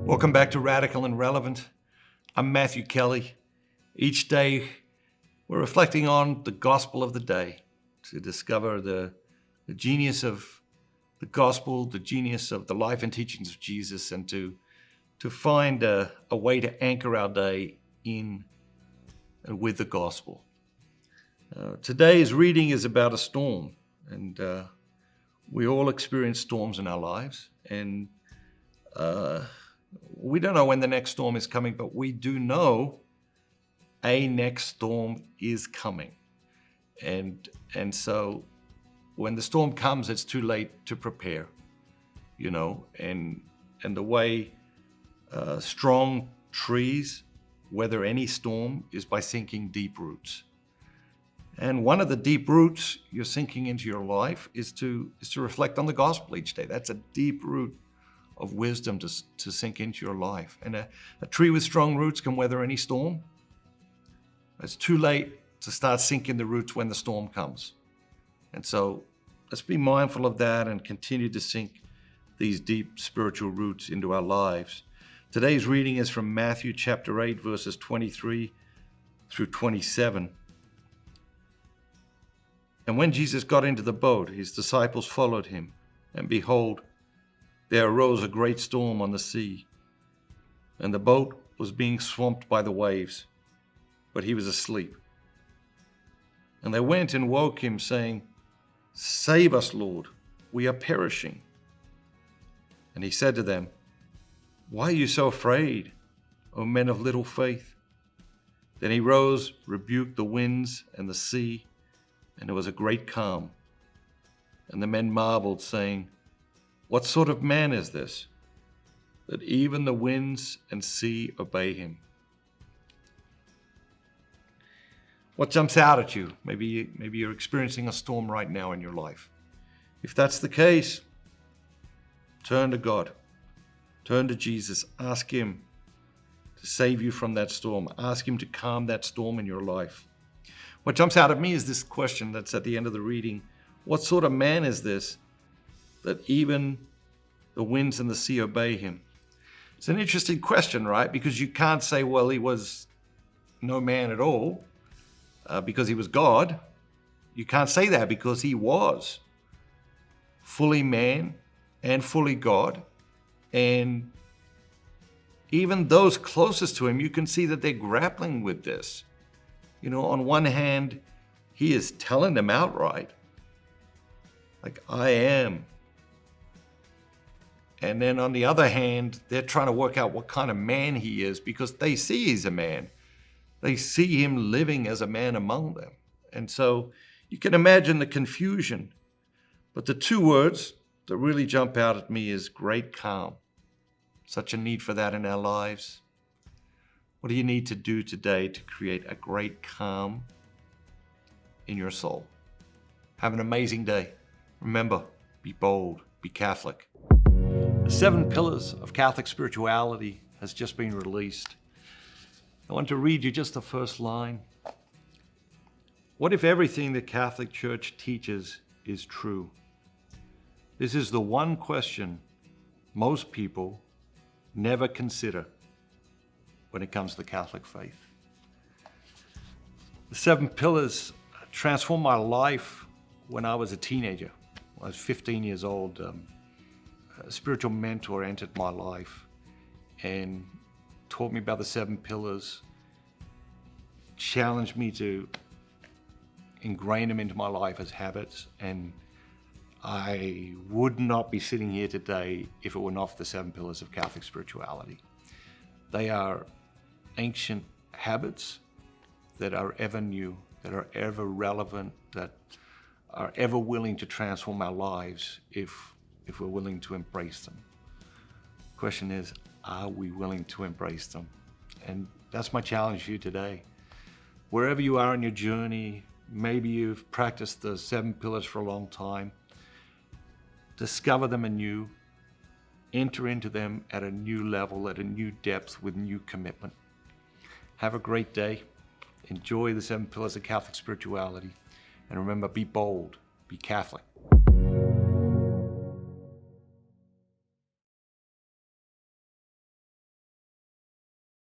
Welcome back to Radical and Relevant. I'm Matthew Kelly. Each day we're reflecting on the gospel of the day to discover the genius of the gospel, the genius of the life and teachings of Jesus, and to find a way to anchor our day in and with the gospel. Today's reading is about a storm, and we all experience storms in our lives, and we don't know when the next storm is coming, but we do know a next storm is coming. And so when the storm comes, it's too late to prepare, and the way strong trees weather any storm is by sinking deep roots. And one of the deep roots you're sinking into your life is to reflect on the gospel each day. That's a deep root of wisdom to sink into your life. And a tree with strong roots can weather any storm. It's too late to start sinking the roots when the storm comes. And so let's be mindful of that and continue to sink these deep spiritual roots into our lives. Today's reading is from Matthew chapter 8, verses 23 through 27. And when Jesus got into the boat, his disciples followed him, and behold, there arose a great storm on the sea, and the boat was being swamped by the waves, but he was asleep. And they went and woke him, saying, "Save us, Lord, we are perishing." And he said to them, "Why are you so afraid, O men of little faith?" Then he rose, rebuked the winds and the sea, and there was a great calm. And the men marveled, saying, "What sort of man is this, that even the winds and sea obey him?" What jumps out at you? Maybe you're experiencing a storm right now in your life. If that's the case, turn to God. Turn to Jesus. Ask him to save you from that storm. Ask him to calm that storm in your life. What jumps out at me is this question that's at the end of the reading. What sort of man is this, that even the winds and the sea obey him? It's an interesting question, right? Because you can't say, well, he was no man at all because he was God. You can't say that because he was fully man and fully God. And even those closest to him, you can see that they're grappling with this. On one hand, he is telling them outright, like, I am. And then on the other hand, they're trying to work out what kind of man he is because they see he's a man. They see him living as a man among them. And so you can imagine the confusion. But the two words that really jump out at me is great calm. Such a need for that in our lives. What do you need to do today to create a great calm in your soul? Have an amazing day. Remember, be bold, be Catholic. The 7 Pillars of Catholic Spirituality has just been released. I want to read you just the first line. What if everything the Catholic Church teaches is true? This is the one question most people never consider when it comes to the Catholic faith. The 7 Pillars transformed my life when I was a teenager. When I was 15 years old. A spiritual mentor entered my life and taught me about the 7 Pillars, challenged me to ingrain them into my life as habits, and I would not be sitting here today if it were not for the 7 Pillars of Catholic Spirituality. They are ancient habits that are ever new, that are ever relevant, that are ever willing to transform our lives if we're willing to embrace them. The question is, are we willing to embrace them? And that's my challenge to you today. Wherever you are in your journey, maybe you've practiced the 7 Pillars for a long time, discover them anew, enter into them at a new level, at a new depth, with new commitment. Have a great day. Enjoy the 7 Pillars of Catholic Spirituality. And remember, be bold, be Catholic.